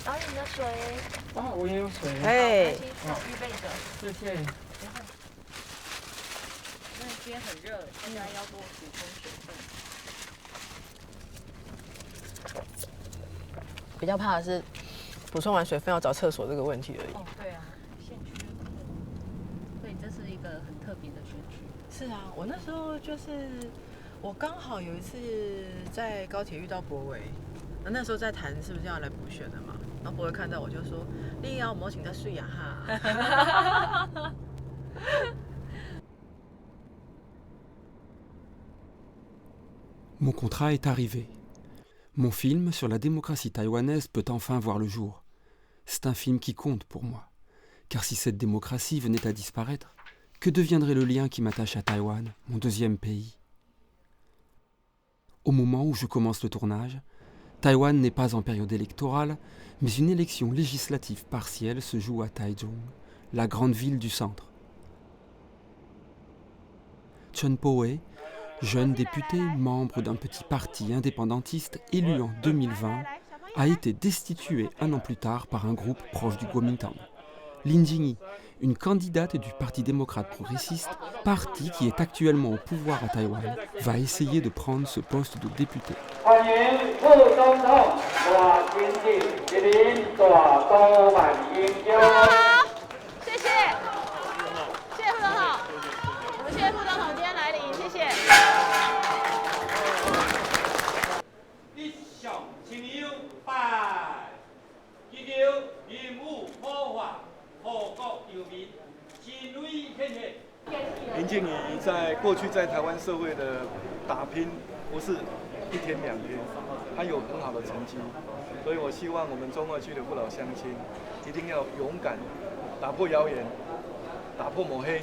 导演的水。啊，我也有水。哎，预备着。谢谢。因为今天很热，现在要多补充水分。比较怕的是补充完水分要找厕所这个问题而已。哦，对啊，县区的部分，所以这是一个很特别的选举。是啊，我那时候就是我刚好有一次在高铁遇到博维，那时候在谈是不是要来补选的嘛，然后博维看到我就说：“你要模请在睡呀哈。” Mon contrat est arrivé. Mon film sur la démocratie taïwanaise peut enfin voir le jour. C'est un film qui compte pour moi. Car si cette démocratie venait à disparaître, que deviendrait le lien qui m'attache à Taïwan, mon deuxième pays? Au moment où je commence le tournage, Taïwan n'est pas en période électorale, mais une élection législative partielle se joue à Taichung, la grande ville du centre. Chen Po-wei, jeune député, membre d'un petit parti indépendantiste élu en 2020, a été destitué un an plus tard par un groupe proche du Kuomintang. Lin Jingyi, une candidate du Parti démocrate progressiste, parti qui est actuellement au pouvoir à Taïwan, va essayer de prendre ce poste de député.林静怡在过去在台湾社会的打拼，不是一天两天，她有很好的成绩，所以我希望我们中二区的父老乡亲一定要勇敢，打破谣言，打破抹黑，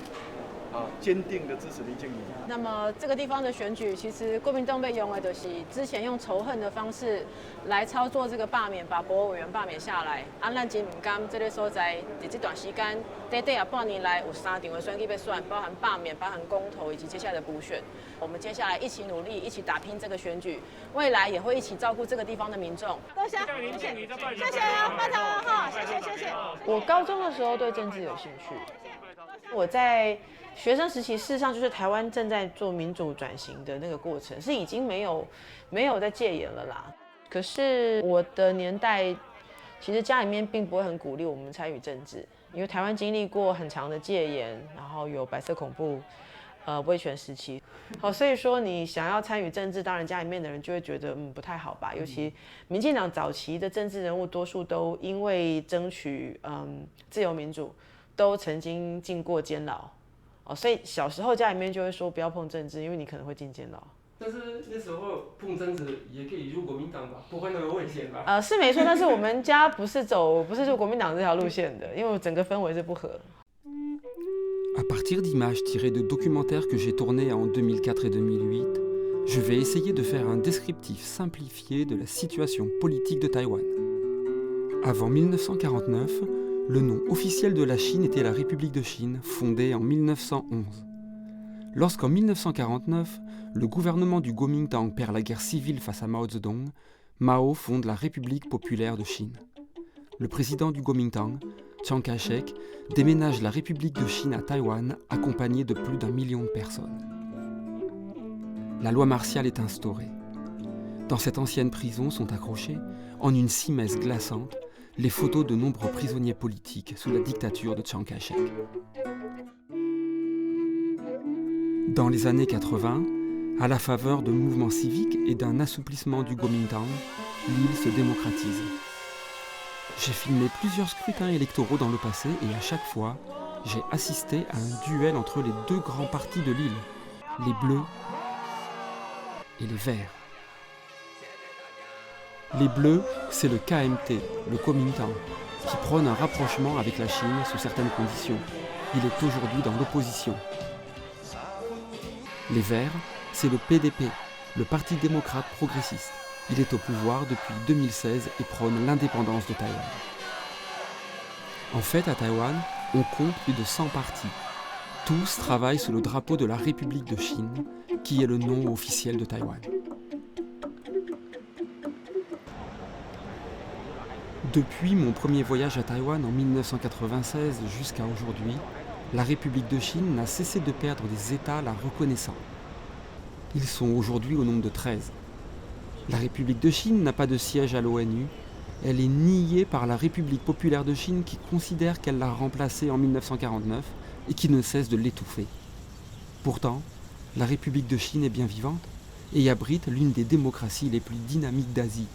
坚定的支持林静怡。那么这个地方的选举，其实国民党被用的就是之前用仇恨的方式来操作这个罢免，把国会委员罢免下来。咱真唔甘这个所在，在这段时间，短半年来有3场的选举被选，包含罢免、包含公投以及接下来的补选。我们接下来一起努力，一起打拼这个选举，未来也会一起照顾这个地方的民众。多谢，谢谢，谢谢啊，拜托哈，谢谢。我高中的时候对政治有兴趣，我在学生时期，事实上就是台湾正在做民主转型的那个过程，是已经没有在戒严了啦。可是我的年代，其实家里面并不会很鼓励我们参与政治，因为台湾经历过很长的戒严，然后有白色恐怖，威权时期。好，所以说你想要参与政治，当然家里面的人就会觉得不太好吧。尤其民进党早期的政治人物，多数都因为争取自由民主，都曾经进过监牢。所以小时候家里面就会说不要碰政治，因为你可能会进监牢。但是那时候碰政治也可以入国民党吧，不会那么危险吧？是没错，但是我们家不是入国民党这条路线的，因为整个氛围是不合。À partir d'images tirées de documentaires que j'ai tournés en 2004 et 2008, je vais essayer de faire un descriptif simplifié de la situation politique de Taïwan. Avant 1949, le nom officiel de la Chine était la République de Chine, fondée en 1911. Lorsqu'en 1949, le gouvernement du Kuomintang perd la guerre civile face à Mao Zedong, Mao fonde la République populaire de Chine. Le président du Kuomintang, Chiang Kai-shek, déménage la République de Chine à Taïwan, accompagné de plus d'1 million de personnes. La loi martiale est instaurée. Dans cette ancienne prison sont accrochées, en une simesse glaçante, les photos de nombreux prisonniers politiques sous la dictature de Chiang Kai-shek. Dans les années 80, à la faveur de mouvements civiques et d'un assouplissement du Kuomintang, l'île se démocratise. J'ai filmé plusieurs scrutins électoraux dans le passé et à chaque fois, j'ai assisté à un duel entre les deux grands partis de l'île, les Bleus et les Verts. Les Bleus, c'est le KMT, le Kuomintang, qui prône un rapprochement avec la Chine sous certaines conditions. Il est aujourd'hui dans l'opposition. Les Verts, c'est le PDP, le Parti démocrate progressiste. Il est au pouvoir depuis 2016 et prône l'indépendance de Taïwan. En fait, à Taïwan, on compte plus de 100 partis. Tous travaillent sous le drapeau de la République de Chine, qui est le nom officiel de Taïwan. Depuis mon premier voyage à Taïwan en 1996 jusqu'à aujourd'hui, la République de Chine n'a cessé de perdre des États la reconnaissant. Ils sont aujourd'hui au nombre de 13. La République de Chine n'a pas de siège à l'ONU. Elle est niée par la République populaire de Chine qui considère qu'elle l'a remplacée en 1949 et qui ne cesse de l'étouffer. Pourtant, la République de Chine est bien vivante et abrite l'une des démocraties les plus dynamiques d'Asie.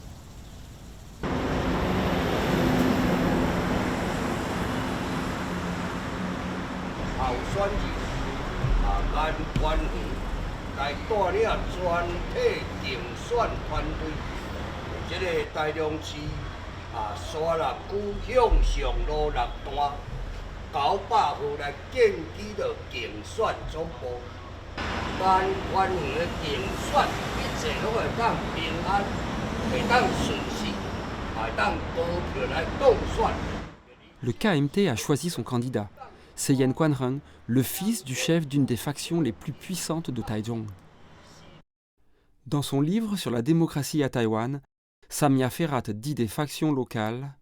Le KMT a choisi son candidat, Seyen Quanreng, le fils du chef d'une des factions les plus puissantes de Taichung. Dans son livre sur la démocratie à Taïwan, Samia Ferat dit des factions locales: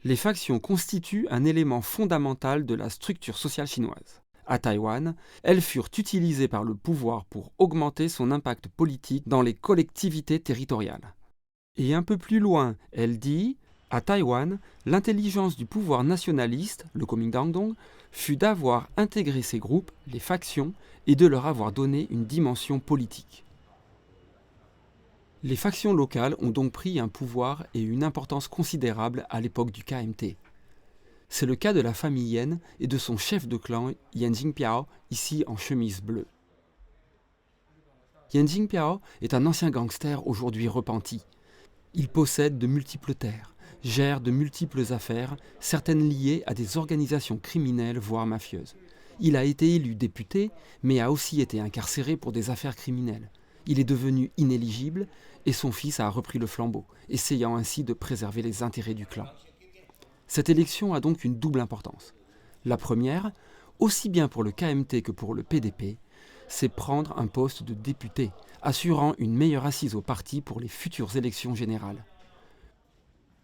les factions constituent un élément fondamental de la structure sociale chinoise. À Taïwan, elles furent utilisées par le pouvoir pour augmenter son impact politique dans les collectivités territoriales. Et un peu plus loin, elle dit: à Taïwan, l'intelligence du pouvoir nationaliste, le Kuomintang, fut d'avoir intégré ces groupes, les factions, et de leur avoir donné une dimension politique. Les factions locales ont donc pris un pouvoir et une importance considérable à l'époque du KMT. C'est le cas de la famille Yen et de son chef de clan, Yan Jingpiao, ici en chemise bleue. Yan Jingpiao est un ancien gangster aujourd'hui repenti. Il possède de multiples terres, gère de multiples affaires, certaines liées à des organisations criminelles voire mafieuses. Il a été élu député, mais a aussi été incarcéré pour des affaires criminelles. Il est devenu inéligible et son fils a repris le flambeau, essayant ainsi de préserver les intérêts du clan. Cette élection a donc une double importance. La première, aussi bien pour le KMT que pour le PDP, c'est prendre un poste de député, assurant une meilleure assise au parti pour les futures élections générales.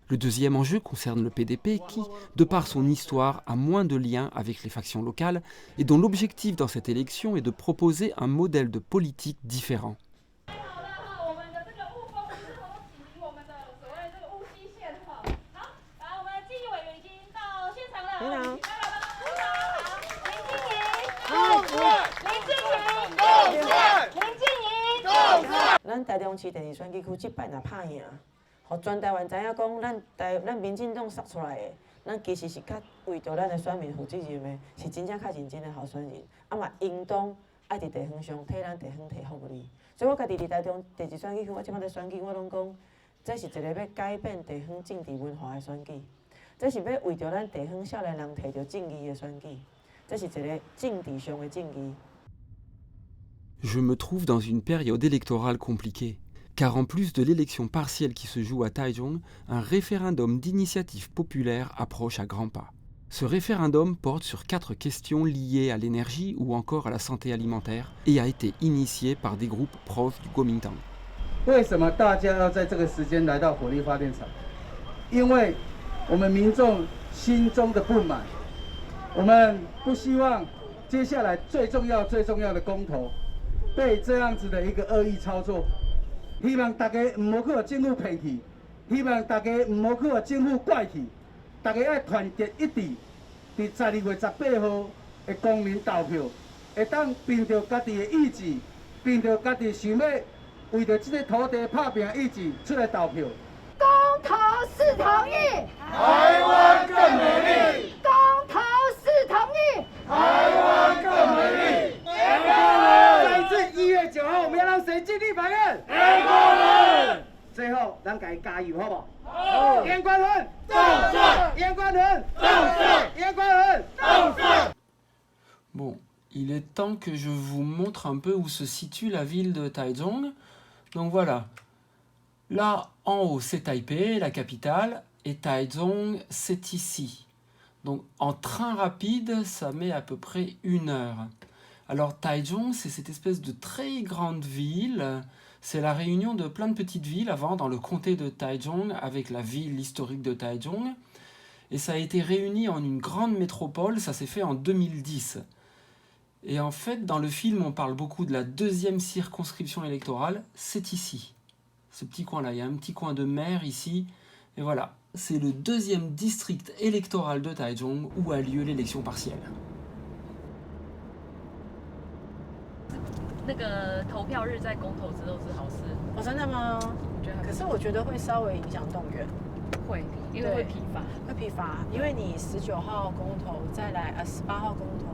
Le deuxième enjeu concerne le PDP qui, de par son histoire, a moins de liens avec les factions locales et dont l'objectif dans cette élection est de proposer un modèle de politique différent.咱台中市第二选举区这摆若拍赢，互全台湾知影讲，咱民进党杀出来的，咱其实是较为着咱的选民负责任的，是真正较认真的候选人。啊嘛，应当爱伫地方上替咱地方提福利。所以我家己伫台中第二选举区，我即摆咧选举，我拢讲，这是一个要改变地方政治文化的选举，这是要为着咱地方少年人摕到正义的选举，这是一个政治上的正义。Je me trouve dans une période électorale compliquée, car en plus de l'élection partielle qui se joue à Taichung, un référendum d'initiative populaire approche à grands pas. Ce référendum porte sur 4 questions liées à l'énergie ou encore à la santé alimentaire et a été initié par des groupes proches du Kuomintang. 为什么大家要在这个时间来到火力发电厂？因为我们民众心中的不满，我们不希望接下来最重要的公投被这样子的一个恶意操作，希望大家唔好去互政府骗去，希望大家唔好去互政府怪去，大家要团结一致，伫12月18号的公民投票，会当凭着家己的意志，凭着家己想要为着这个土地拍拼意志出来投票。公投是同意，台湾更美丽。公投是同意，台湾更美丽。再一次1月9号，我们要让谁进立法院？严宽恒。最后，咱给加油，好不好？好。严宽恒，重视。严宽恒，重视。严宽恒，重视。 Bon, il est temps que je vous montre un peu où se situe la ville de Taichung. Donc voilà, là en haut c'est Taipei, la capitale, et Taichung c'est ici. Donc en train rapide, ça met à peu près 1 heure. Alors Taichung, c'est cette espèce de très grande ville. C'est la réunion de plein de petites villes avant dans le comté de Taichung avec la ville historique de Taichung. Et ça a été réuni en une grande métropole, ça s'est fait en 2010. Et en fait, dans le film, on parle beaucoup de la 2e circonscription électorale, c'est ici. Ce petit coin-là, il y a un petit coin de mer ici, et voilà. C'est le 2e district électoral de Taichung où a lieu l'élection partielle. 那个投票日在公投之后是好事，哦，真的吗？我觉得还可是我觉得会稍微影响动员，会，因为会疲乏。会疲乏，因为你19号公投，再来18号公投，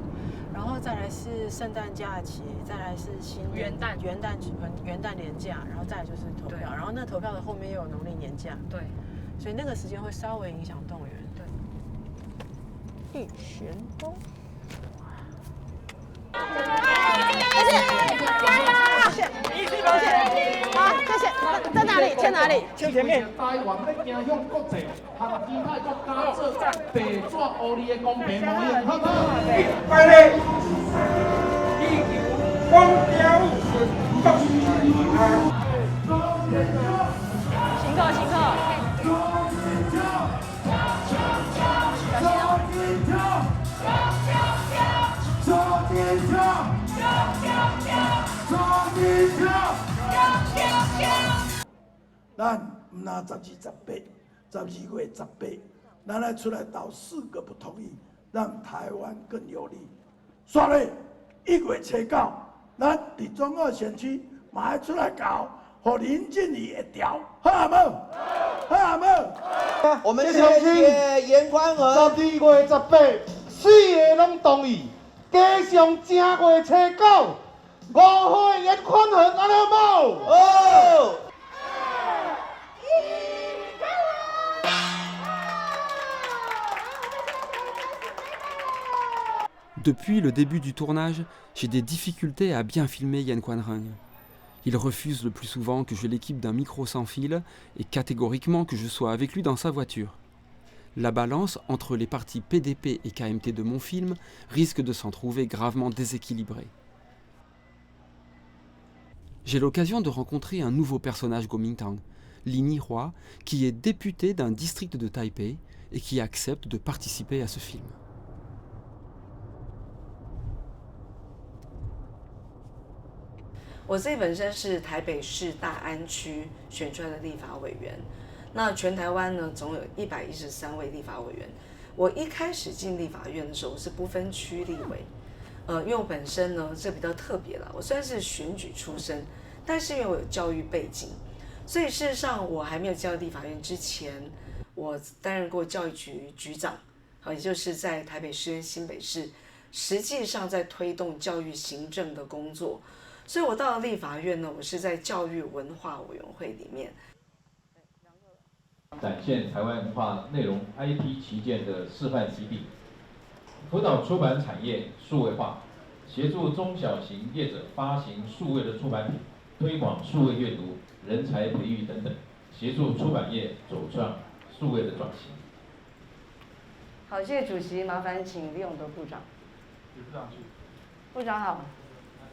然后再来是圣诞假期，再来是元旦连假，然后再来就是投票，然后那投票的后面又有农历年假，对，所以那个时间会稍微影响动员。对，玉旋风。谢谢，好，谢谢。在哪里？签哪里？签前面。台湾要走向国际，和其他国家作战，白纸黑字的公平贸易，好不好？快嘞！地球光标准国际啊！行客，行客。咱唔拿12月18，咱来出来投4个不同意，让台湾更有利。煞咧1月7号，咱伫中二选区嘛要出来搞，互林静怡会调，好啊无？好啊无？我们谢谢严宽和。12月18，4个拢同意，加上正月7、9。5号严宽和，安尼无？哦。Depuis le début du tournage, j'ai des difficultés à bien filmer Yan Quanrung. Il refuse le plus souvent que je l'équipe d'un micro sans fil et catégoriquement que je sois avec lui dans sa voiture. La balance entre les parties PDP et KMT de mon film risque de s'en trouver gravement déséquilibrée. J'ai l'occasion de rencontrer un nouveau personnage Kuomintang, Lin Yihua, qui est député d'un district de Taipei et qui accepte de participer à ce film. 我自己本身是台北市大安区选出来的立法委员，那全台湾呢总有113位立法委员。我一开始进立法院的时候，我是不分区立委，因为我本身呢这比较特别了，我虽然是选举出身，但是因为我有教育背景，所以事实上我还没有进到立法院之前，我担任过教育局局长，也就是在台北市跟新北市，实际上在推动教育行政的工作。所以我到了立法院呢，我是在教育文化委员会里面，展现台湾文化内容 IP 旗舰的示范基地，辅导出版产业数位化，协助中小型业者发行数位的出版品，推广数位阅读、人才培育等等，协助出版业走上数位的转型。好，谢谢主席，麻烦请李永德部长。李部长去。部长好。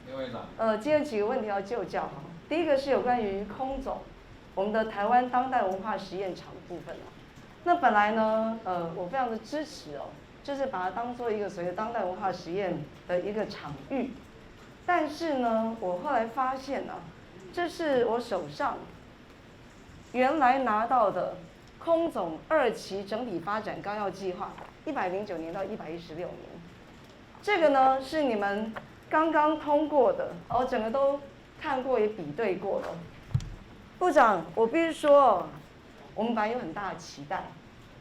林委长。今天几个问题要就教哈。第一个是有关于空总，我们的台湾当代文化实验场的部分哦。那本来呢，我非常的支持哦，就是把它当做一个所谓的当代文化实验的一个场域。但是呢，我后来发现啊，这是我手上原来拿到的空总2期整体发展纲要计划，109年到116年。这个呢是你们刚刚通过的，整个都看过也比对过了。部长，我必须说，我们本来有很大的期待，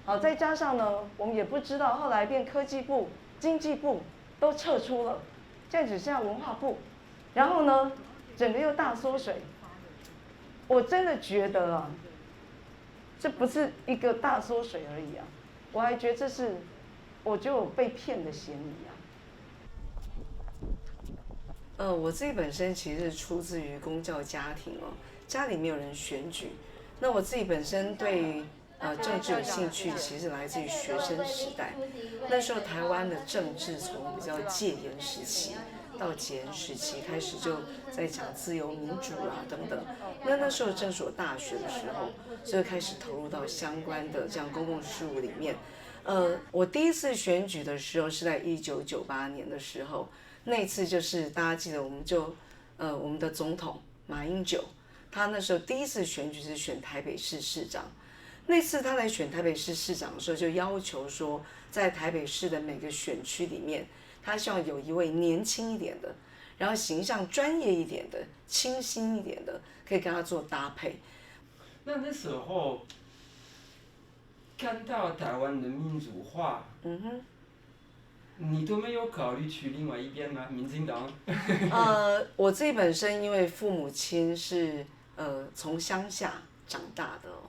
好，再加上呢，我们也不知道后来变科技部、经济部都撤出了，现在只剩下文化部，然后呢，整个又大缩水。我真的觉得啊，这不是一个大缩水而已啊，我还觉得这是，我就有被骗的嫌疑啊。我自己本身其实是出自于公教家庭哦，家里没有人选举。那我自己本身对政治有兴趣，其实来自于学生时代。那时候台湾的政治从比较戒严时期到解严时期开始就在讲自由民主啊等等。那时候正是我大学的时候，就开始投入到相关的这样公共事务里面。我第一次选举的时候是在1998年的时候，那次就是大家记得我们的总统马英九，他那时候第一次选举是选台北市市长。那次他来选台北市市长的时候，就要求说，在台北市的每个选区里面，他希望有一位年轻一点的，然后形象专业一点的、清新一点的，可以跟他做搭配。那时候看到台湾的民主化，你都没有考虑去另外一边吗？民进党？我自己本身因为父母亲是从乡下长大的哦，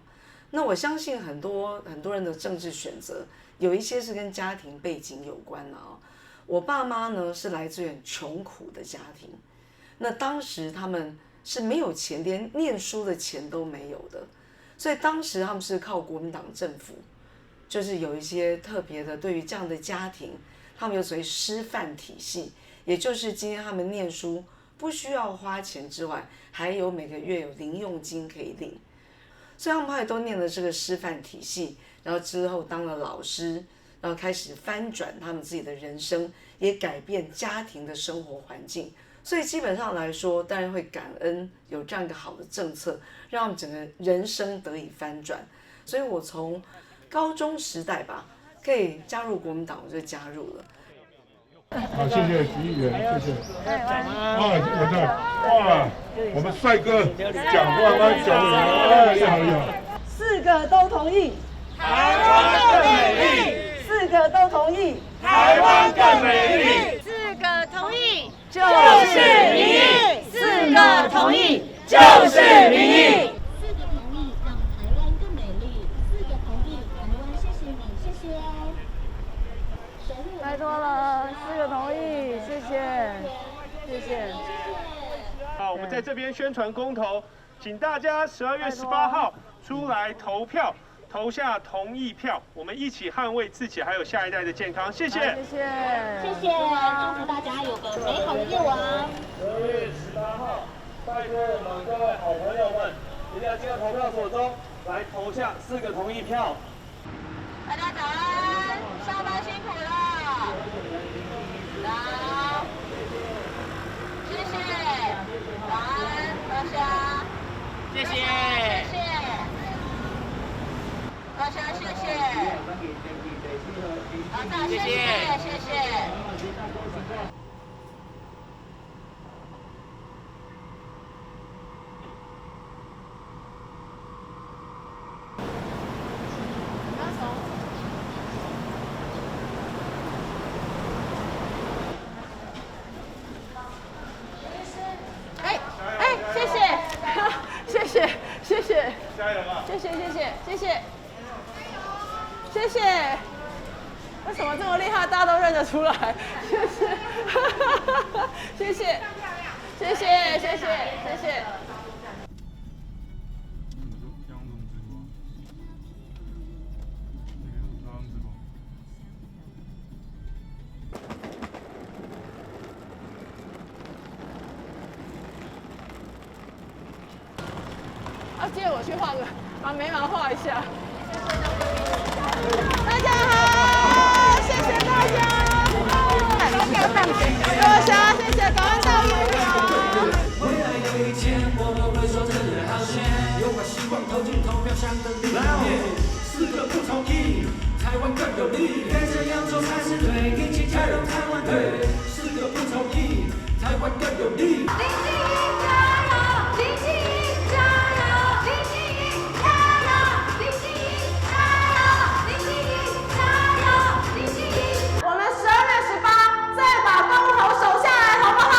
那我相信很多人的政治选择有一些是跟家庭背景有关的哦。我爸妈呢是来自于很穷苦的家庭，那当时他们是没有钱，连念书的钱都没有的，所以当时他们是靠国民党政府，就是有一些特别的对于这样的家庭，他们有所谓师范体系，也就是今天他们念书不需要花钱之外，还有每个月有零用金可以领，所以他们后来都念了这个师范体系，然后之后当了老师，然后开始翻转他们自己的人生，也改变家庭的生活环境。所以基本上来说，当然会感恩有这样一个好的政策，让他们整个人生得以翻转。所以我从高中时代吧，可以加入国民党，我就加入了。好，谢谢徐议员，谢谢。我这哇，我们帅哥讲话吗？讲4个都同意，台湾更美丽。 4个都同意，台湾更美丽。 4个同意就是民意，4个同意就是民意。 4个同意让台湾更美丽，4个同意台湾谢谢你，谢谢。太多了，4个同意，谢谢，谢谢。好，我们在这边宣传公投，请大家12月18号出来投票。 投下同意票，我们一起捍卫自己还有下一代的健康。谢谢，谢谢，谢谢，祝福大家有个美好的夜晚。12月18号，拜托我们各位好朋友们，一定要进到投票所中来投下4个同意票。大家早安，上班辛苦了。早，谢谢，早安，大家，谢谢，谢谢。 大家谢谢，好的，谢谢，谢谢。谢谢，谢谢，谢谢，加油啊！谢谢，谢谢，谢谢。 谢谢，为什么这么厉害，大家都认得出来？谢谢，谢谢，谢谢，谢谢，谢谢。借我去画个，把眉毛画一下。 大家好，谢谢大家，多谢，谢谢，感恩大家。未来有一天，我们会说真的好险，有把希望投进投票箱的里面。4个不同意，台湾更有利，别这样做才是对，一起加入台湾队。4个不同意，台湾更有利。林静怡加油，林静怡加油，林静怡加油，林静怡加油。 我们12月18再把公投守下来，好不好？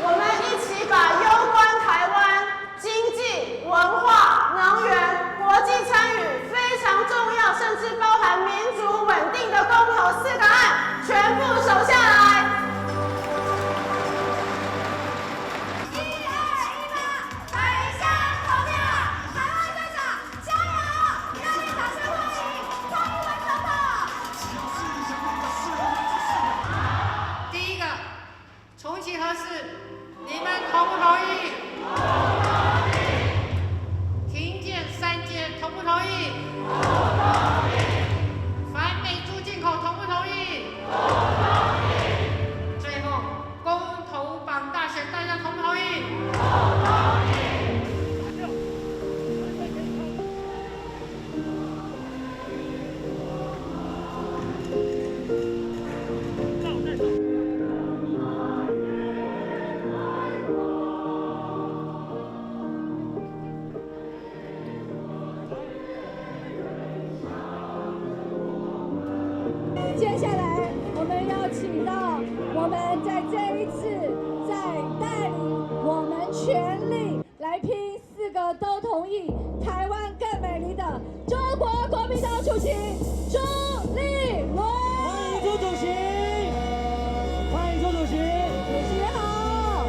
我们一起把攸关台湾经济、文化、能源、国际参与非常重要，甚至包含民主稳定的公投4个案全部守下来。测试，你们同不同意？同意。停建3阶同不同意？同意。反美猪进口同不同意？同意。最后，公投榜大选大家同不同意？同意。接下来，我们要请到我们在这一次在带领我们全力来拼4个都同意台湾更美丽的中国国民党主席朱立伦。欢迎朱主席，欢迎朱主席，主席好。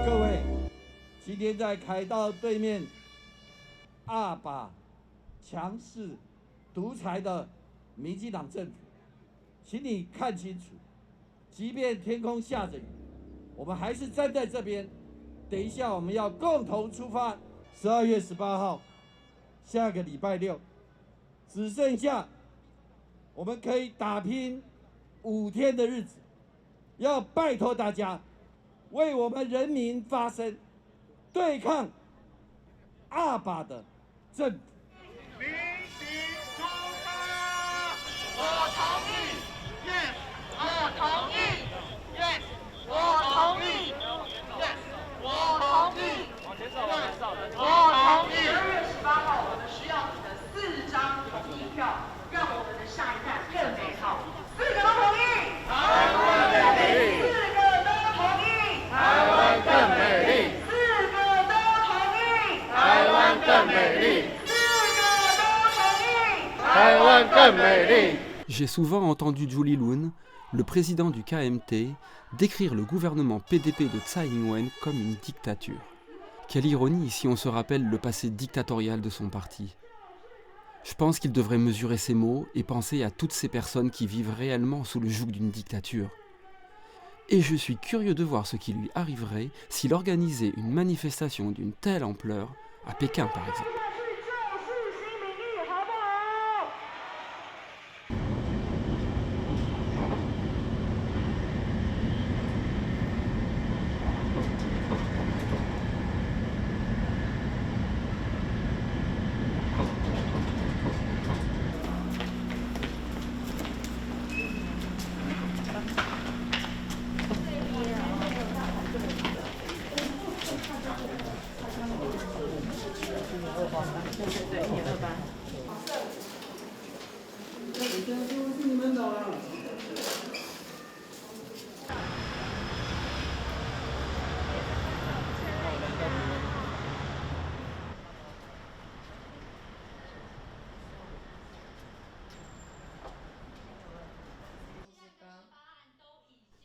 各位，今天在凯道对面，阿爸强势独裁的民进党政府，请你看清楚，即便天空下着雨，我们还是站在这边。等一下我们要共同出发，12月18号，下个礼拜六，只剩下我们可以打拼5天的日子，要拜托大家为我们人民发声，对抗阿爸的政府。我同意 ，yes， 我同意 ，yes， 我同意 ，yes， 我同意。往前走，往前走，我同意。12月18号，我们需要你的4张同意票，让我们的下一代更美好。4个都同意，台湾更美丽。4个都同意，台湾更美丽。4个都同意，台湾更美丽。4个都同意，台湾更美丽。J'ai souvent entendu Zhu Lilun, le président du KMT, décrire le gouvernement PDP de Tsai Ing-wen comme une dictature. Quelle ironie si on se rappelle le passé dictatorial de son parti. Je pense qu'il devrait mesurer ses mots et penser à toutes ces personnes qui vivent réellement sous le joug d'une dictature. Et je suis curieux de voir ce qui lui arriverait s'il organisait une manifestation d'une telle ampleur à Pékin par exemple.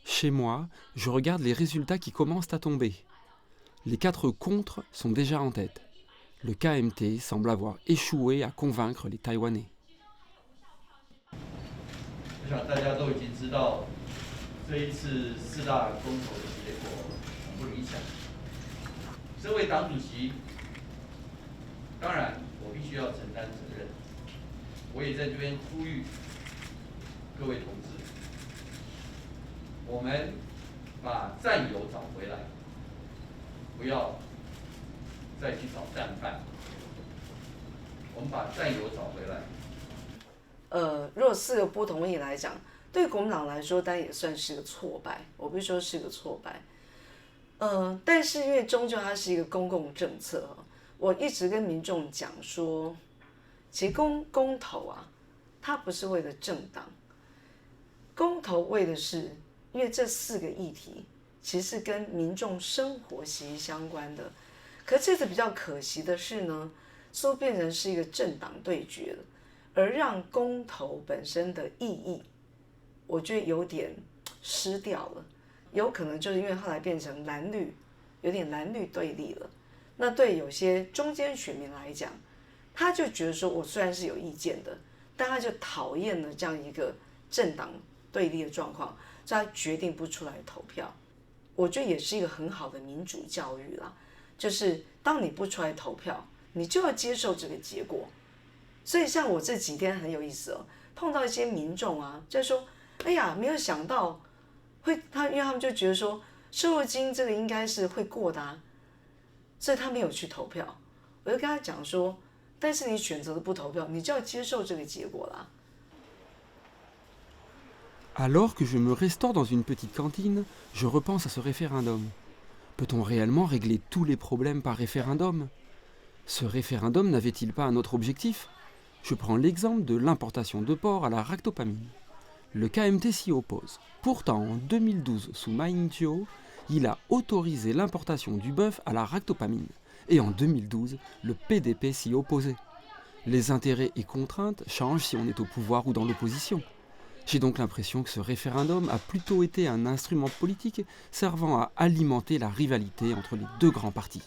Chez moi, je regarde les résultats qui commencent à tomber. Les 4 contre sont déjà en tête. Le KMT semble avoir échoué à convaincre les Taïwanais. 我想大家都已经知道，这一次4大公投的结果很不理想。身为党主席，当然我必须要承担责任。我也在这边呼吁各位同志，我们把战友找回来，不要再去找战犯。我们把战友找回来。如果4个不同意来讲，对国民党来说，当然也算是个挫败。我必须说是个挫败。但是因为终究它是一个公共政策，我一直跟民众讲说，其实公投啊，它不是为了政党，公投为的是，因为这4个议题其实跟民众生活息息相关的。可这次比较可惜的是呢，似乎变成是一个政党对决了，而让公投本身的意义，我觉得有点失掉了。有可能就是因为后来变成蓝绿，有点蓝绿对立了。那对有些中间选民来讲，他就觉得说，我虽然是有意见的，但他就讨厌了这样一个政党对立的状况。所以他决定不出来投票。我觉得也是一个很好的民主教育啦，就是当你不出来投票，你就要接受这个结果。所以像我这几天很有意思哦，碰到一些民众啊，就说，哎呀，没有想到因为他们就觉得说，瘦肉精这个应该是会过的啊，所以他没有去投票。我就跟他讲说，但是你选择了不投票，你就要接受这个结果啦。Alors que je me restaure dans une petite cantine, je repense à ce référendum. Peut-on réellement régler tous les problèmes par référendum? Ce référendum n'avait-il pas un autre objectif? Je prends l'exemple de l'importation de porc à la ractopamine. Le KMT s'y oppose. Pourtant, en 2012, sous Ma Ying-jeou, il a autorisé l'importation du bœuf à la ractopamine. Et en 2012, le PDP s'y opposait. Les intérêts et contraintes changent si on est au pouvoir ou dans l'opposition. J'ai donc l'impression que ce référendum a plutôt été un instrument politique servant à alimenter la rivalité entre les deux grands partis.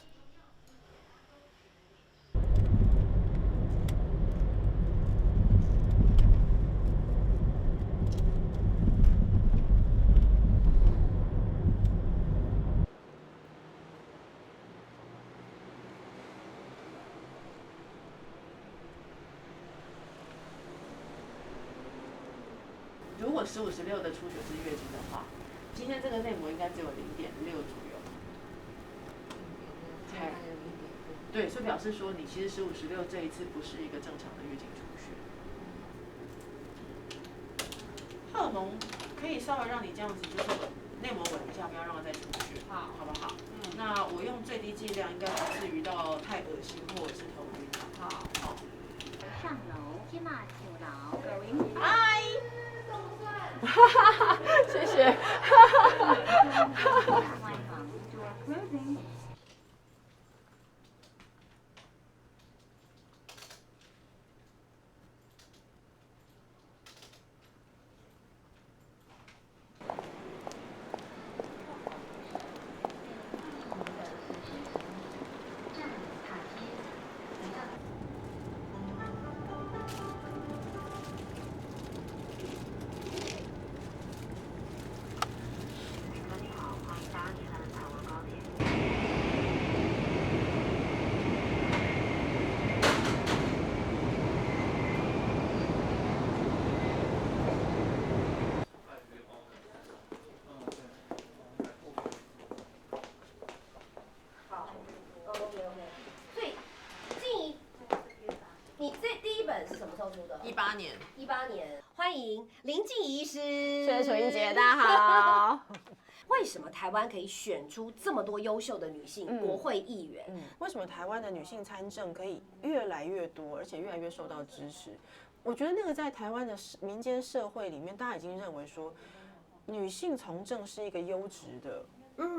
如果15、16的出血是月经的话，今天这个内膜应该只有0.6左右。对，所以表示说你其实15、16这一次不是一个正常的月经出血。荷尔蒙可以稍微让你这样子，就是内膜稳一下，不要让它再出血，好不好？那我用最低剂量，应该不至于到太恶心或者是头晕。好。上楼，天马九楼，Going。嗨。谢谢。18年，18年，欢迎林静怡医师。谢谢楚英姐，大家好。为什么台湾可以选出这么多优秀的女性国会议员？为什么台湾的女性参政可以越来越多，而且越来越受到支持？我觉得那个在台湾的民间社会里面，大家已经认为说，女性从政是一个优质的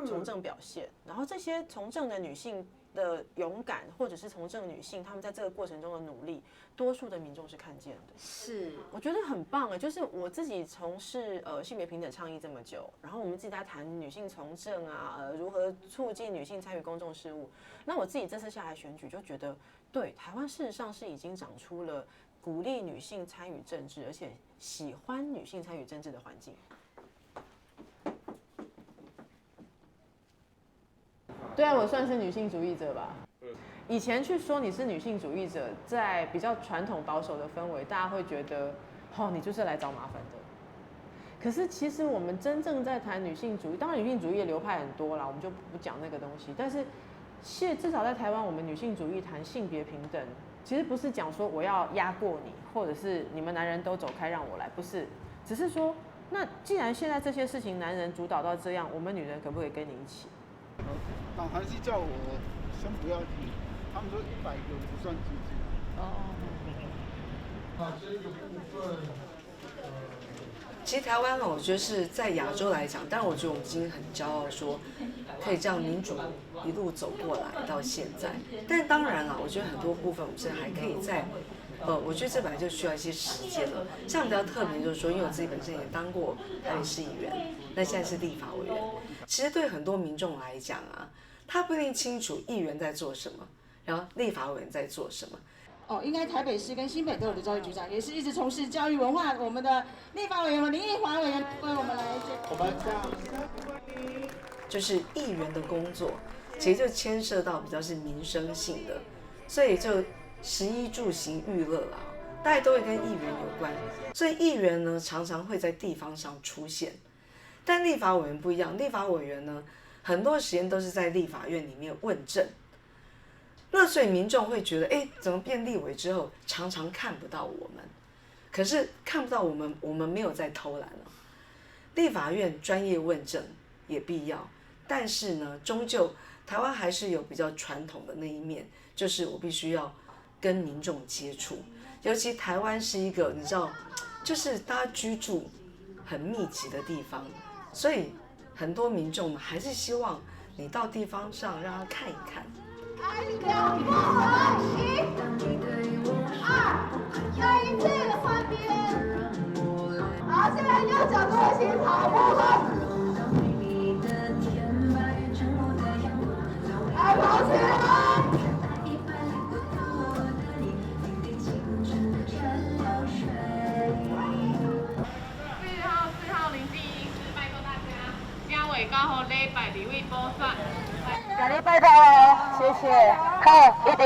从政表现，然后这些从政的女性的勇敢，或者是从政女性，她们在这个过程中的努力，多数的民众是看见的。是，我觉得很棒啊！就是我自己从事性别平等倡议这么久，然后我们自己在谈女性从政啊，如何促进女性参与公众事务。那我自己这次下来选举，就觉得对台湾事实上是已经长出了鼓励女性参与政治，而且喜欢女性参与政治的环境。对啊，我算是女性主义者吧。以前去说你是女性主义者，在比较传统保守的氛围，大家会觉得，你就是来找麻烦的。可是其实我们真正在谈女性主义，当然女性主义的流派很多啦，我们就不讲那个东西。但是至少在台湾，我们女性主义谈性别平等，其实不是讲说我要压过你，或者是你们男人都走开让我来，不是，只是说，那既然现在这些事情男人主导到这样，我们女人可不可以跟你一起？还是叫我先不要提，他们说100个不算基金。那这个部分，其实台湾我觉得是在亚洲来讲，当然我觉得我们已经很骄傲，说可以这样民主一路走过来到现在。但当然我觉得很多部分我们是还可以在，我觉得这本来就需要一些时间了。像比较特别就是说，因为我自己本身也当过台北市议员，那现在是立法委员。其实对很多民众来讲他不一定清楚议员在做什么，然后立法委员在做什么。哦，应该台北市跟新北都有的教育局长，也是一直从事教育文化。我们的立法委员林奕华委员为我们来我们这样。就是议员的工作，其实就牵涉到比较是民生性的，所以就食衣住行娱乐啦，大家都会跟议员有关。所以议员呢，常常会在地方上出现，但立法委员不一样，立法委员呢，很多时间都是在立法院里面问政。那所以民众会觉得，哎，怎么变立委之后，常常看不到我们？可是看不到我们，我们没有在偷懒了。立法院专业问政也必要，但是呢，终究台湾还是有比较传统的那一面，就是我必须要跟民众接触。尤其台湾是一个你知道，就是大家居住很密集的地方，所以很多民众还是希望你到地方上让他看一看。2，再一次的换边。好，现在右脚跟前跑步了。来，跑起来！4号林第一是拜托大家，嘉伟刚好礼拜2位补选。给你拜托哦，谢谢。好，一定。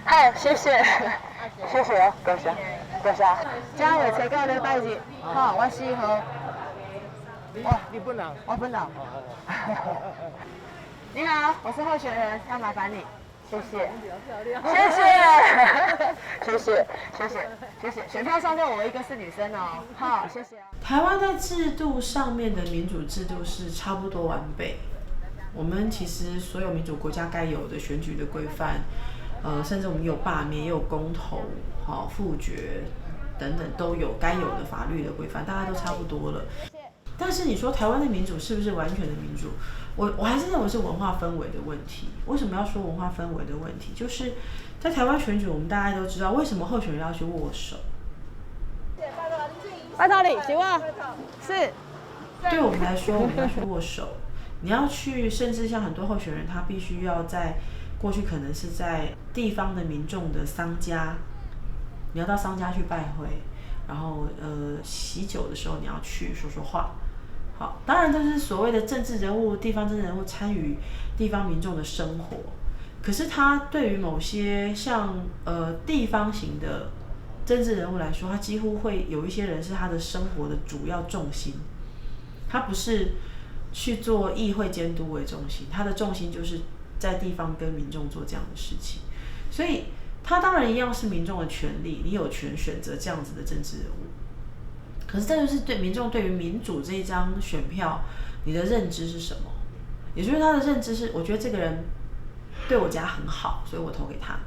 好，谢谢哦，多谢。嘉伟才到礼拜日，好，我4号。哇，你本人？我本人。你好，我是候选人，要麻烦你，谢谢。选票上就我一个是女生哦，好，谢谢。台湾在制度上面的民主制度是差不多完备。我们其实所有民主国家该有的选举的规范，甚至我们有罢免，也有公投，复决等等都有该有的法律的规范，大家都差不多了。但是你说台湾的民主是不是完全的民主？我还是认为是文化氛围的问题。为什么要说文化氛围的问题？就是在台湾选举，我们大家都知道为什么候选人要去握手。拜托你，请问是？对我们来说，我们要去握手。你要去，甚至像很多候选人，他必须要在过去可能是在地方的民众的丧家，你要到丧家去拜会，然后喜酒的时候你要去说说话。好，当然这是所谓的政治人物、地方政治人物参与地方民众的生活，可是他对于某些像地方型的政治人物来说，他几乎会有一些人是他的生活的主要重心，他不是去做议会监督为重心，他的重心就是在地方跟民众做这样的事情，所以他当然一样是民众的权利，你有权选择这样子的政治人物。可是这就是对民众对于民主这一张选票，你的认知是什么？也就是他的认知是，我觉得这个人对我家很好，所以我投给他。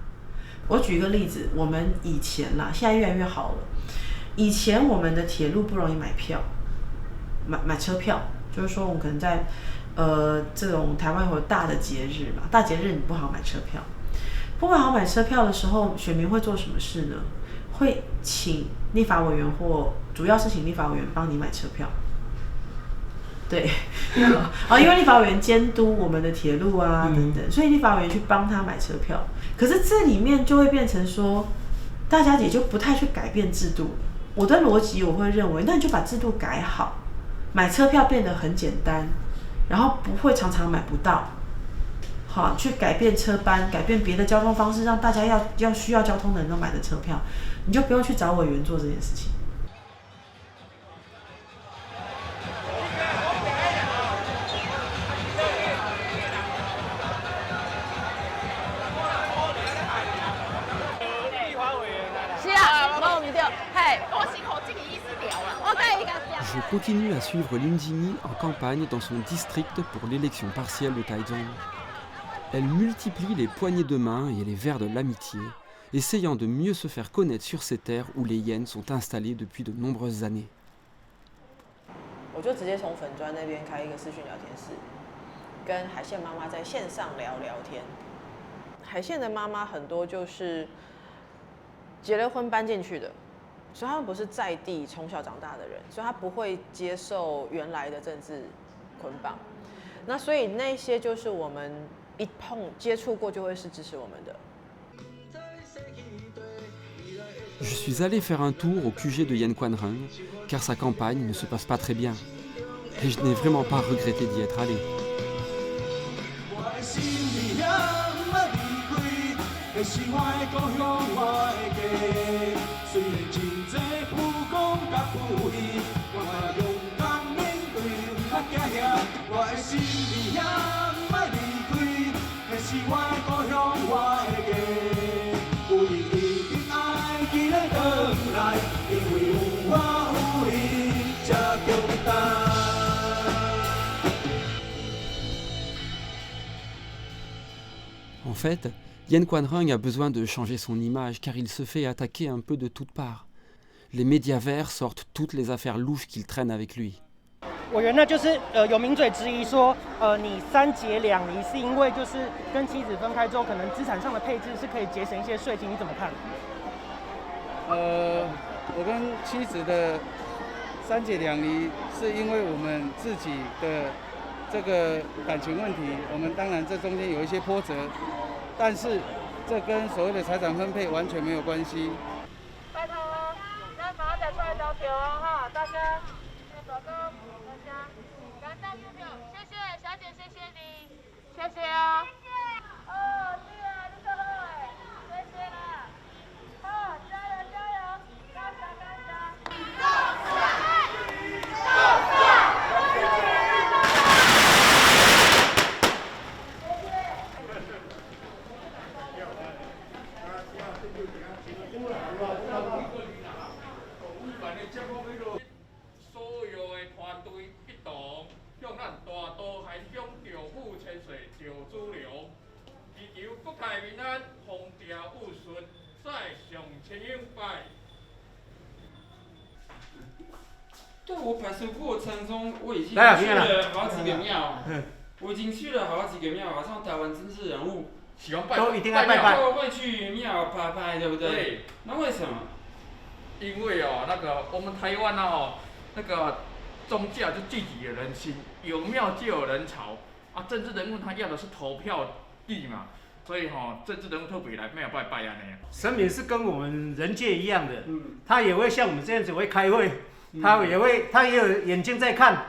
我举一个例子，我们以前啦，现在越来越好了。以前我们的铁路不容易买票，买车票，就是说我们可能在这种台湾有大的节日嘛，大节日你不好买车票。不好买车票的时候，选民会做什么事呢？会请立法委员或主要是请立法委员帮你买车票。对，因为立法委员监督我们的铁路啊等等，所以立法委员去帮他买车票。可是这里面就会变成说，大家也就不太去改变制度。我的逻辑我会认为，那你就把制度改好，买车票变得很简单，然后不会常常买不到。好，去改变车班，改变别的交通方式，让大家要需要交通的人都买的车票，你就不用去找委员做这件事情。Je continue à suivre Lingini en campagne dans son district pour l'élection partielle de Taichung. Elle multiplie les poignées de main et les verres de l'amitié, essayant de mieux se faire connaître sur ces terres où les Yen sont installés depuis de nombreuses années. 我就直接从粉专那边开一个视讯聊天室，跟海线妈妈在线上聊天。海线的妈妈很多就是结了婚搬进去的，所以他们不是在地从小长大的人，所以他不会接受原来的政治捆绑。那所以那些就是我们一碰接触过就会是支持我们的。Je suis allé faire un tour au QG de Yen Quan-reng, car sa campagne ne se passe pas très bien. Et je n'ai vraiment pas regretté d'y être allé. En fait, Yen Quan-reng a besoin de changer son image car il se fait attaquer un peu de toutes parts. Les médias verts sortent toutes les affaires louches qu'il traîne avec lui. 委员呢，就是有名嘴质疑说，你3节2离是因为就是跟妻子分开之后，可能资产上的配置是可以节省一些税金，你怎么看？我跟妻子的3节2离，是因为我们自己的这个感情问题，我们当然这中间有一些波折，但是这跟所谓的财产分配完全没有关系。拜托哦，让马仔出来投票哦，哈，大家。 谢谢小姐，谢谢你，谢谢啊。哦，对啊，你做好诶，谢谢啦。好，加油加油，干啥干啥。所有的团队一同。 向咱大都海乡政府千岁赵主良，祈求国泰民安，风调雨顺，再上千拜。在我摆设过程中，我已经去了好几个庙，好像台湾政治人物喜欢拜，都一定要拜拜，都会去庙拜拜，对不对？对。那为什么？因为哦，那个我们台湾哦，那个。 宗教就聚集了人心，有庙就有人潮啊！政治人物他要的是投票地嘛，所以政治人物特别来庙拜拜啊那样。神明是跟我们人界一样的，他也会像我们这样子会开会，他也有眼睛在看，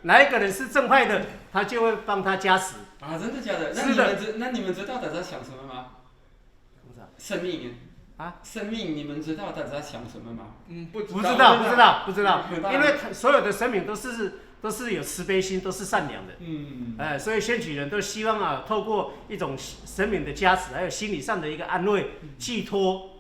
哪一个人是正派的，他就会帮他加持。啊，真的假的？那你们知道大家想什么吗？生命。 啊，生命，你们知道大家想什么吗？不知道，因为所有的神明都是有慈悲心，都是善良的。所以选举人都希望透过一种神明的加持，还有心理上的一个安慰、寄托。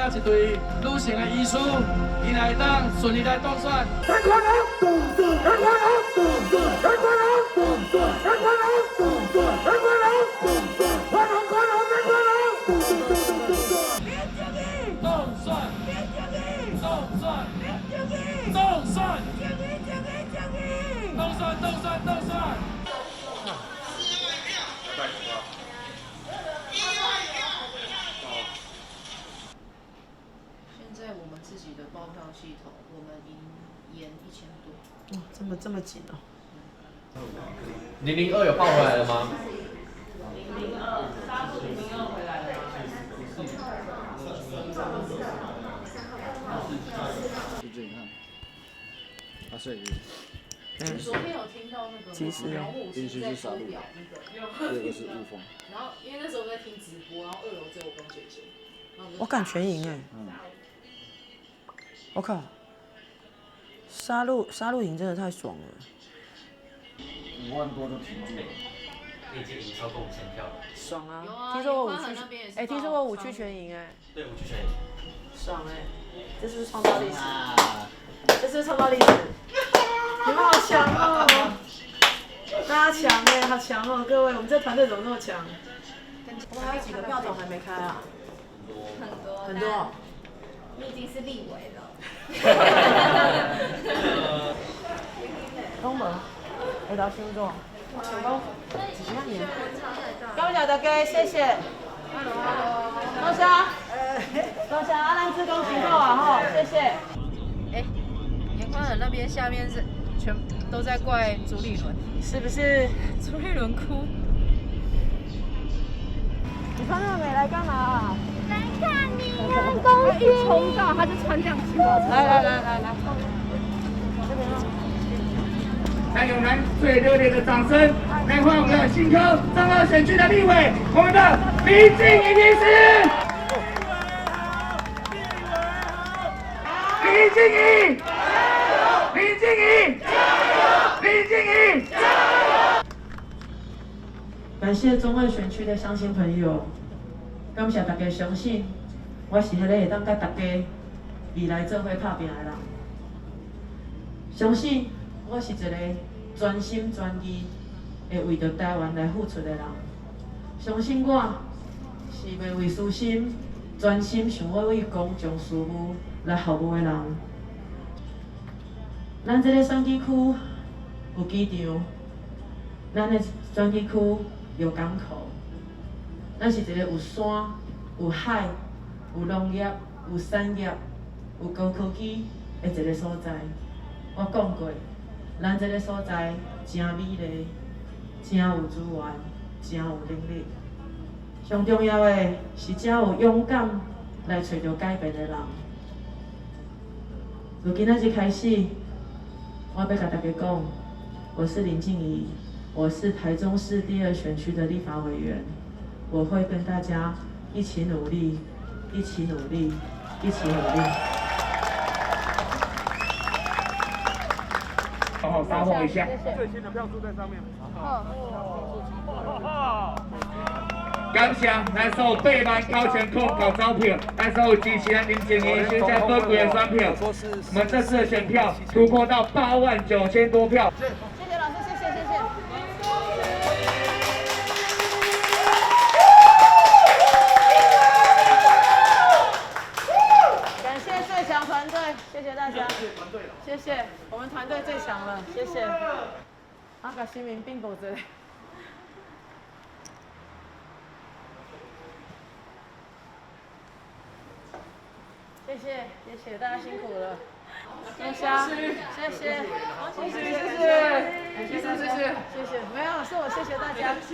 一队女性的医师，伊来当顺利来当选。系统，我们延1000多。哇，这么紧哦。002有报回来了吗002回来了吗？它是鱼。昨天有听到那个苗木其实在偷表那个，第二个是雾峰。然后因为那时候我在听直播，然后2楼只有我跟姐姐，我敢全赢哎！我靠，杀戮营真的太爽了！5万多就停住了。已经赢超过5000票了。爽啊！有啊，听说我5区全赢哎。对，5区全赢。爽哎！这是不是创造历史？这是不是创造历史？你们好强哦！大家强哎，好强哦！各位，我们这团队怎么那么强？我们还有几个票种还没开啊？很多。你已经是立委了。拢无，会到收咗。成功，几万年。感謝大家，謝謝。多謝，多謝，咱志工辛苦啊吼，謝謝。严宽恒那边下面是全都在怪朱立伦，是不是？朱立伦哭。你穿那么美来干嘛啊？来看你呀，公一冲到他就穿这样去了。来，这边吗？来，有咱最热烈的掌声，来欢迎我们的新科正2选区的立委，我们的林静怡女士。林静怡，林静怡，林静怡。感谢中2选区的乡亲朋友，感谢大家相信，我是迄个会当甲大家未来做伙拍拼的人。相信我是一个专心专意会为着台湾来付出的人。相信我是袂为私心，专心想要为公众事务来服务的人。咱这个选举区有机场，咱的选举区有港口，咱是一个有山、有海、有农业、有产业、有高科技的一个所在。我讲过，咱这个所在真美丽，真有资源，真有能力。上重要的是，真有勇敢来找到改变的人。从今仔日开始，我要甲大家讲，我是林静怡，我是台中市第2选区的立法委员，我会跟大家一起努力，一起努力，一起努力。好好撒谎一下。最新的票数在上面。感谢咱所有8万9000口搞招票，咱所有支持咱林静怡留下宝贵的选票。我们这次的选票突破到8万9000多票。谢谢老师，谢谢。感谢最强团队，谢谢大家，谢谢，我们团队最强了，谢谢。啊，甲新民并不之类。谢谢，大家辛苦了。谢谢，没有，是我谢谢大家，谢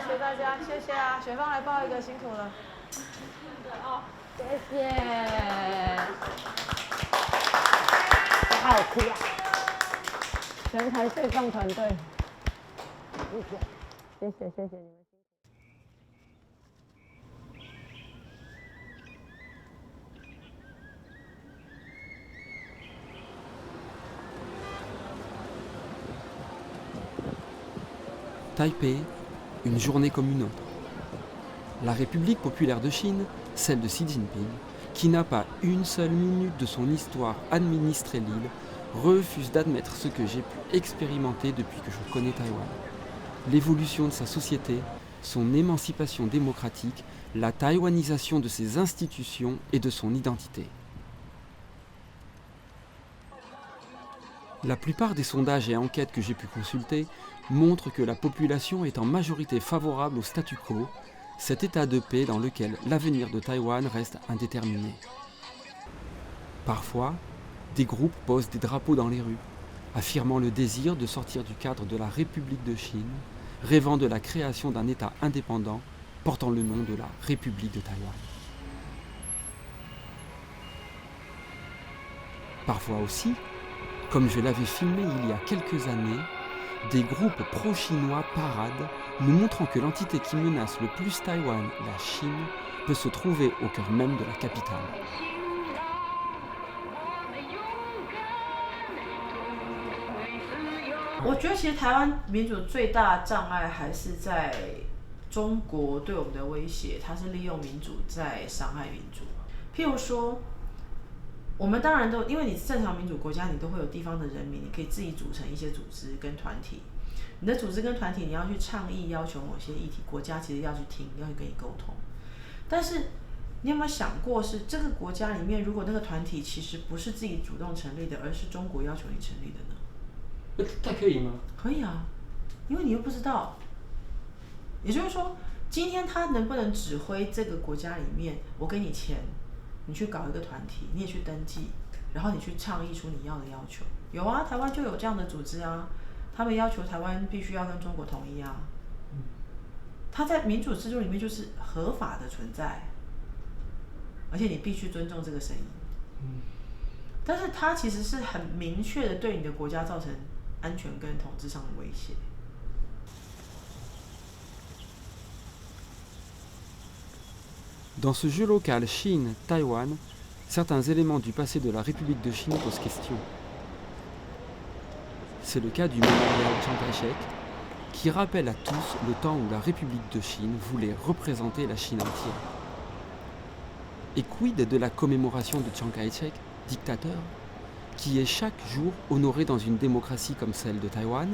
谢大家，谢谢啊，雪芳来抱一个，辛苦了。谢谢。好哭啊！全台最棒团队，谢谢你们。Taipei, une journée comme une autre. La République populaire de Chine, celle de Xi Jinping, qui n'a pas une seule minute de son histoire administré l'île, refuse d'admettre ce que j'ai pu expérimenter depuis que je connais Taïwan. L'évolution de sa société, son émancipation démocratique, la taïwanisation de ses institutions et de son identité. La plupart des sondages et enquêtes que j'ai pu consulter montrent que la population est en majorité favorable au statu quo, cet état de paix dans lequel l'avenir de Taïwan reste indéterminé. Parfois, des groupes posent des drapeaux dans les rues, affirmant le désir de sortir du cadre de la République de Chine, rêvant de la création d'un État indépendant portant le nom de la République de Taïwan. Parfois aussi, comme je l'avais filmé il y a quelques années, des groupes pro-chinois paradent, nous montrant que l'entité qui menace le plus Taïwan, la Chine, peut se trouver au cœur même de la capitale. 我觉得其实台湾民主最大的障碍还是在中国对我们的威胁，它是利用民主在伤害民主。譬如说，我们当然都因为你正常民主国家，你都会有地方的人民，你可以自己组成一些组织跟团体。你的组织跟团体，你要去倡议要求某些议题，国家其实要去听，要去跟你沟通。但是你有没有想过，是这个国家里面，如果那个团体其实不是自己主动成立的，而是中国要求你成立的呢？它可以吗？可以啊，因为你又不知道。也就是说，今天他能不能指挥这个国家里面，我给你钱，你去搞一个团体，你也去登记，然后你去倡议出你要的要求。有啊，台湾就有这样的组织啊，他们要求台湾必须要跟中国统一啊。它在民主制度里面就是合法的存在，而且你必须尊重这个声音。但是它其实是很明确的对你的国家造成安全跟统治上的威胁。Dans ce jeu local Chine-Taïwan, certains éléments du passé de la République de Chine posent question. C'est le cas du mémorial Chiang Kai-shek, qui rappelle à tous le temps où la République de Chine voulait représenter la Chine entière. Et quid de la commémoration de Chiang Kai-shek, dictateur, qui est chaque jour honoré dans une démocratie comme celle de Taïwan?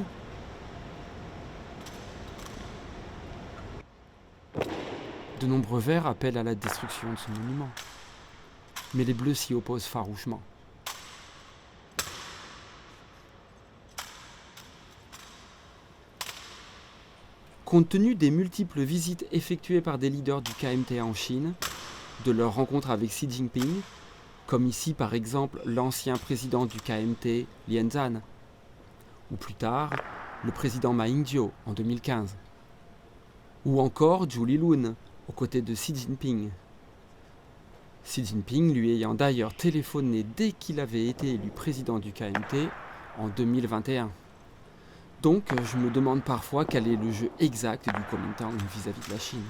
De nombreux Verts appellent à la destruction de ce monument. Mais les Bleus s'y opposent farouchement. Compte tenu des multiples visites effectuées par des leaders du KMT en Chine, de leurs rencontres avec Xi Jinping, comme ici par exemple l'ancien président du KMT, Lien Zhan, ou plus tard le président Ma Ying-jeou en 2015, ou encore Zhu Lilun, aux côtés de Xi Jinping. Xi Jinping lui ayant d'ailleurs téléphoné dès qu'il avait été élu président du KMT en 2021. Donc je me demande parfois quel est le jeu exact du Kuomintang vis-à-vis de la Chine.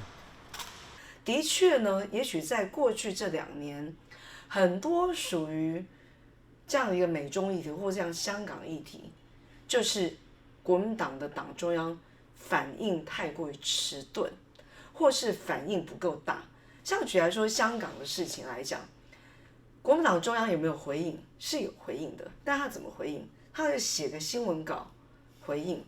的确呢，也许在过去这2年，很多属于这样的一个美中议题或这样香港议题，就是国民党的党中央反应太过于迟钝，或是反应不够大。像举来说香港的事情来讲，国民党中央有没有回应？是有回应的，但他怎么回应？他就写个新闻稿回应，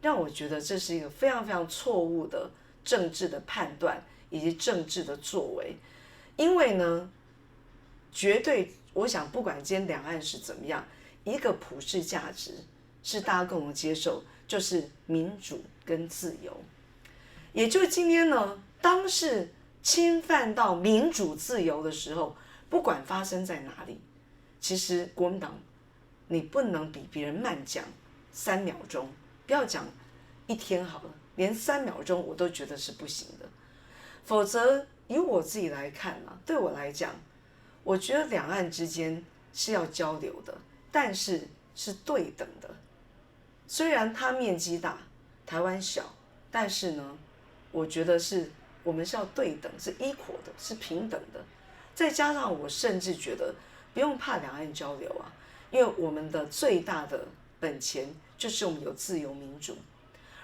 让我觉得这是一个非常非常错误的政治的判断以及政治的作为。因为呢，绝对我想不管今天两岸是怎么样，一个普世价值是大家共同接受，就是民主跟自由。也就是今天呢，当是侵犯到民主自由的时候，不管发生在哪里，其实国民党你不能比别人慢讲3秒钟，不要讲1天好了，连3秒钟我都觉得是不行的。否则以我自己来看啊，对我来讲，我觉得两岸之间是要交流的，但是是对等的。虽然它面积大，台湾小，但是呢，我觉得是我们是要对等，是equal的，是平等的。再加上我甚至觉得不用怕两岸交流啊，因为我们的最大的本钱就是我们有自由民主。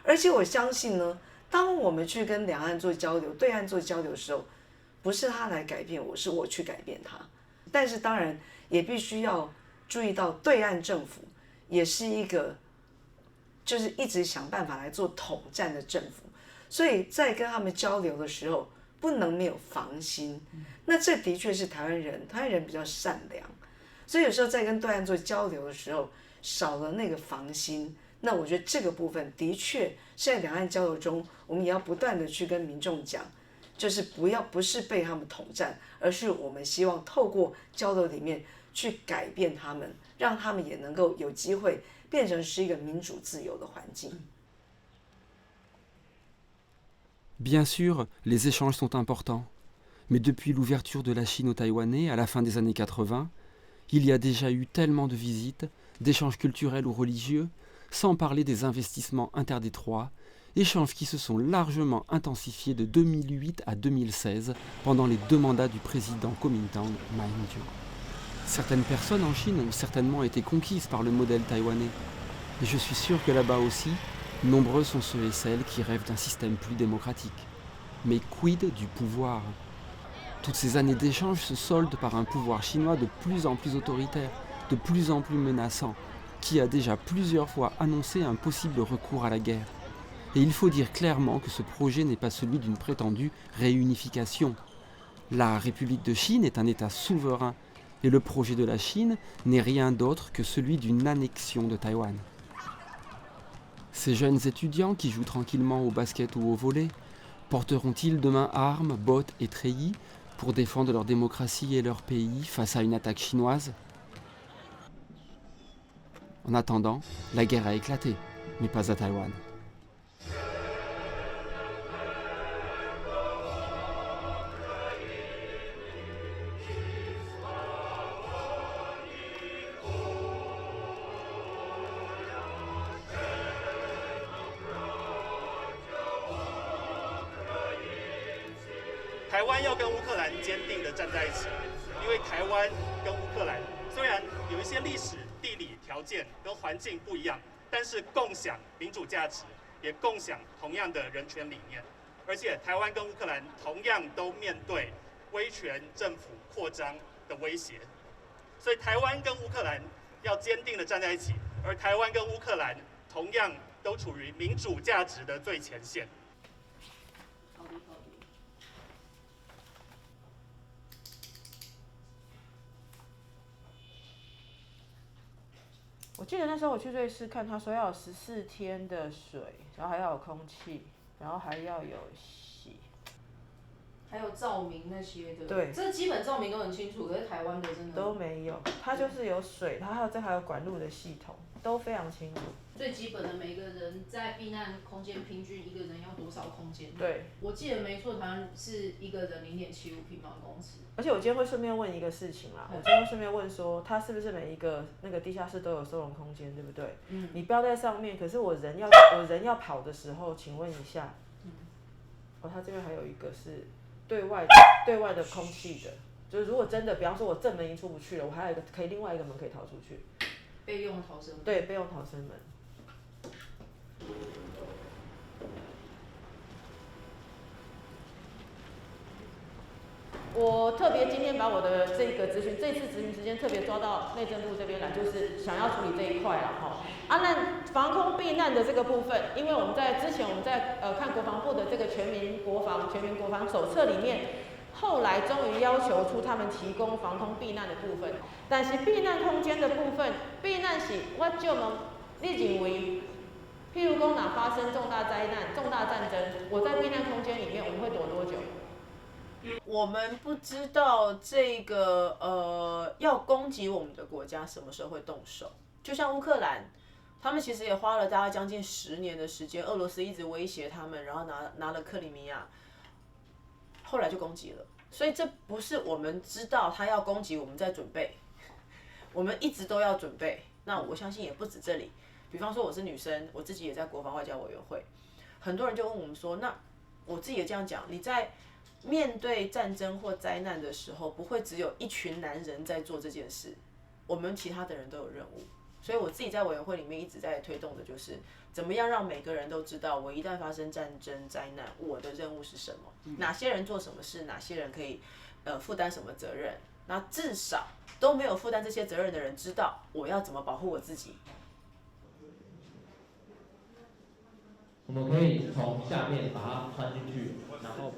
而且我相信呢，当我们去跟两岸做交流、对岸做交流的时候，不是他来改变我，是我去改变他。但是当然也必须要注意到，对岸政府也是一个就是一直想办法来做统战的政府，所以在跟他们交流的时候，不能没有防心。那这的确是台湾人比较善良，所以有时候在跟对岸做交流的时候，少了那个防心。那我觉得这个部分的确是在两岸交流中，我们也要不断的去跟民众讲，就是不是被他们统战，而是我们希望透过交流里面去改变他们，让他们也能够有机会变成是一个民主自由的环境。Bien sûr, les échanges sont importants, mais depuis l'ouverture de la Chine aux Taïwanais à la fin des années 80, Il y a déjà eu tellement de visites, d'échanges culturels ou religieux, sans parler des investissements interdétroits, échanges qui se sont largement intensifiés de 2008 à 2016 pendant les 2 mandats du président Kuomintang, Ma Ying-jeou. Certaines personnes en Chine ont certainement été conquises par le modèle taïwanais, et je suis sûr que là-bas aussi, nombreux sont ceux et celles qui rêvent d'un système plus démocratique. Mais quid du pouvoir ? Toutes ces années d'échanges se soldent par un pouvoir chinois de plus en plus autoritaire, de plus en plus menaçant, qui a déjà plusieurs fois annoncé un possible recours à la guerre. Et il faut dire clairement que ce projet n'est pas celui d'une prétendue réunification. La République de Chine est un État souverain, et le projet de la Chine n'est rien d'autre que celui d'une annexion de Taïwan. Ces jeunes étudiants qui jouent tranquillement au basket ou au volley, porteront-ils demain armes, bottes et treillis pour défendre leur démocratie et leur pays face à une attaque chinoise ? En attendant, la guerre a éclaté, mais pas à Taïwan.台湾要跟乌克兰坚定地站在一起，因为台湾跟乌克兰虽然有一些历史、地理条件跟环境不一样，但是共享民主价值，也共享同样的人权理念。而且台湾跟乌克兰同样都面对威权政府扩张的威胁，所以台湾跟乌克兰要坚定地站在一起，而台湾跟乌克兰同样都处于民主价值的最前线。我记得那时候我去瑞士看，他说要有14天的水，然后还要有空气，然后还要有洗，还有照明那些的。对，这基本照明都很清楚，可是台湾的真的都没有。它就是有水，它还有管路的系统，都非常清楚。最基本的，每个人在避难空间平均一个人要多少空间？对，我记得没错，台湾是一个人0.75平方公尺。而且我今天会顺便问一个事情啦，我今天会顺便问说，它是不是每一个那个地下室都有收容空间，对不对？嗯。你标在上面，可是我人要跑的时候，请问一下，哦，它这边还有一个是对外的空气的，就是如果真的，比方说我正门已经出不去了，我还有一个另外一个门可以逃出去。备用逃生门。对，备用逃生门。我特别今天把我的这次咨询时间特别抓到内政部这边来，就是想要处理这一块啦哈。那防空避难的这个部分，因为我们之前看国防部的这个全民国防手册里面，后来终于要求出他们提供防空避难的部分，但是避难空间的部分，避难是我就问你认为，譬如说哪发生重大灾难、重大战争，我在避难空间里面我们会躲多久？我们不知道这个要攻击我们的国家什么时候会动手。就像乌克兰，他们其实也花了大概将近10年的时间，俄罗斯一直威胁他们，然后拿了克里米亚，后来就攻击了。所以这不是我们知道他要攻击，我们在准备，我们一直都要准备。那我相信也不止这里，比方说我是女生，我自己也在国防外交委员会，很多人就问我们说，那我自己也这样讲，你在面对战争或灾难的时候，不会只有一群男人在做这件事，我们其他的人都有任务。所以我自己在委员会里面一直在推动的就是，怎么样让每个人都知道，我一旦发生战争灾难，我的任务是什么，哪些人做什么事，哪些人可以负担什么责任。那至少都没有负担这些责任的人知道我要怎么保护我自己。我们可以从下面把它穿进去，然后。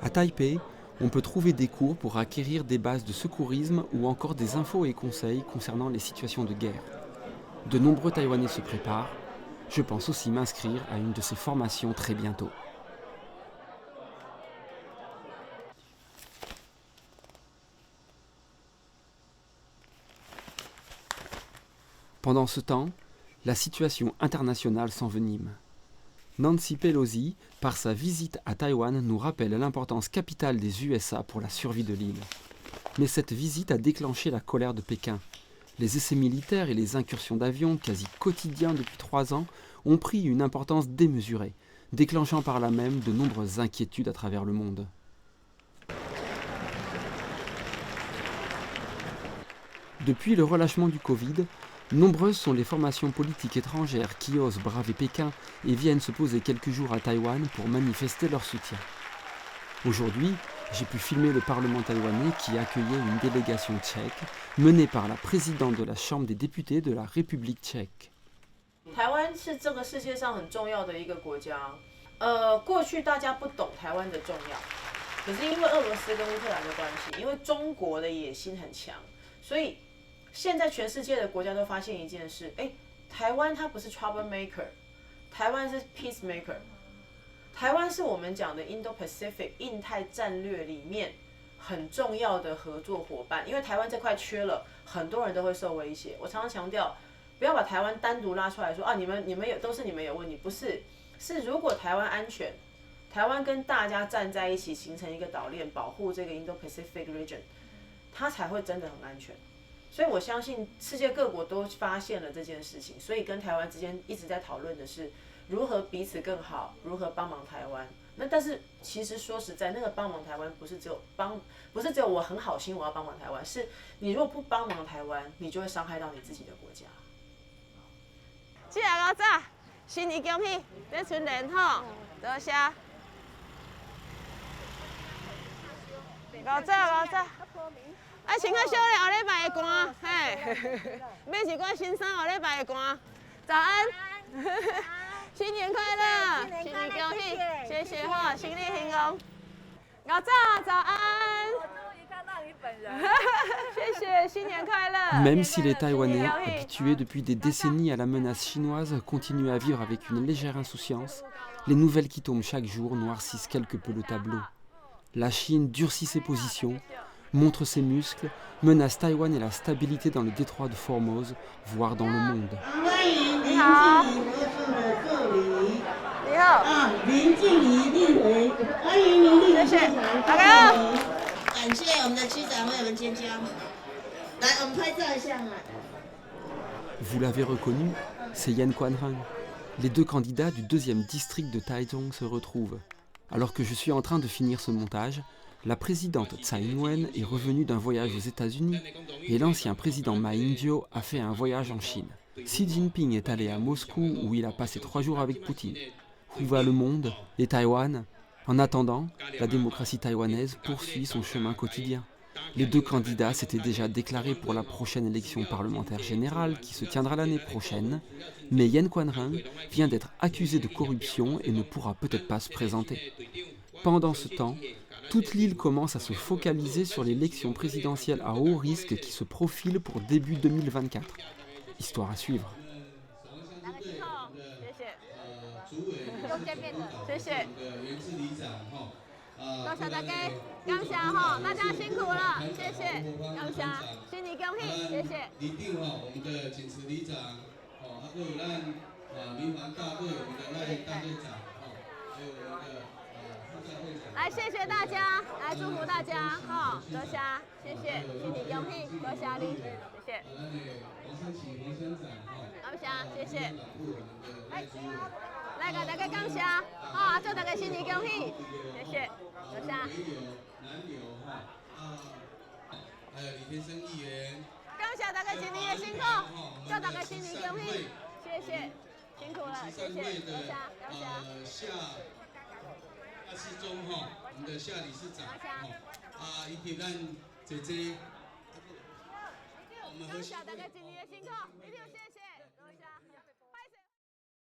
À Taipei, on peut trouver des cours pour acquérir des bases de secourisme ou encore des infos et conseils concernant les situations de guerre. De nombreux Taïwanais se préparent. Je pense aussi m'inscrire à une de ces formations très bientôt. Pendant ce temps, la situation internationale s'envenime. Nancy Pelosi, par sa visite à Taïwan, nous rappelle l'importance capitale des USA pour la survie de l'île. Mais cette visite a déclenché la colère de Pékin. Les essais militaires et les incursions d'avions, quasi quotidiens depuis 3 ans, ont pris une importance démesurée, déclenchant par là même de nombreuses inquiétudes à travers le monde. Depuis le relâchement du Covid, nombreuses sont les formations politiques étrangères qui osent braver Pékin et viennent se poser quelques jours à Taïwan pour manifester leur soutien. Aujourd'hui, j'ai pu filmer le Parlement taïwanais qui accueillait une délégation tchèque menée par la présidente de la Chambre des députés de la République tchèque. 台湾是这个世界上很重要的一个国家。过去大家不懂台湾的重要，可是因为俄罗斯跟乌克兰的关系，因为中国的野心很强，所以现在全世界的国家都发现一件事：台湾它不是 trouble maker， 台湾是 peace maker。台湾是我们讲的 Indo-Pacific 印太战略里面很重要的合作伙伴，因为台湾这块缺了，很多人都会受威胁。我常常强调，不要把台湾单独拉出来说啊，你们有都是你们有问题，不是，是如果台湾安全，台湾跟大家站在一起，形成一个岛链，保护这个 Indo-Pacific region， 它才会真的很安全。所以我相信世界各国都发现了这件事情，所以跟台湾之间一直在讨论的是如何彼此更好，如何帮忙台湾。那但是其实说实在，那个帮忙台湾不是只有我很好心我要帮忙台湾，是你如果不帮忙台湾，你就会伤害到你自己的国家。谢谢老早，新年恭喜，这春联吼，多谢。老早，啊，穿较少咧，后礼拜会寒，嘿，买一寡新衫，后礼拜会寒。早安，新年快乐，新年恭喜，谢谢哈，新年兴隆。老早，早安。我终于看到你本人，谢谢，新年快乐。Même si les Taïwanais, habitués depuis des décennies à la menace chinoise, continuent à vivre avec une légère insouciance, les nouvelles qui tombent chaque jour noircissent quelque peu le tableau. La Chine durcit ses positions, montre ses muscles, menace Taïwan et la stabilité dans le détroit de Formose, voire dans le monde. 你好。你好。林静怡立委，欢迎您莅临现场。大家好。感谢我们的区长为我们尖叫。来，我们拍照一下嘛。Vous l'avez reconnu, c'est Yan Quanrang. Les deux candidats du 2e district de Taichung se retrouvent. Alors que je suis en train de finir ce montage, la présidente Tsai Ing-wen est revenue d'un voyage aux États-Unis et l'ancien président Ma Ying-jeou a fait un voyage en Chine. Xi Jinping est allé à Moscou où il a passé 3 jours avec Poutine. Où va le monde et Taïwan? En attendant, la démocratie taïwanaise poursuit son chemin quotidien. Les deux candidats s'étaient déjà déclarés pour la prochaine élection parlementaire générale qui se tiendra l'année prochaine, mais Yan Quanrang vient d'être accusé de corruption et ne pourra peut-être pas se présenter. Pendant ce temps, toute l'île commence à se focaliser sur l'élection présidentielle à haut risque qui se profile pour début 2024. Histoire à suivre. 多谢大家，感谢吼，大家辛苦了，谢谢，感谢，新年恭喜，谢谢。一定吼，我们的警察里长，哦，还有咱民防大队我们的赖大队长，哦，还有我们的副教会长。来，谢谢大家，来祝福大家，吼，多谢，谢谢，新年恭喜，多谢你，谢谢。黄生启黄乡长，吼，感谢，谢谢。来个大家感谢，好，祝大家新年恭喜，谢谢。 多谢。南流哈还有李天生议员，感谢大家今年的辛苦，祝大家新年恭喜，谢谢，辛苦了，谢谢，多谢，感谢。夏世忠哈，我们的夏理事长哈，以及咱姐姐，我们感谢大家今年的辛苦，一定谢谢。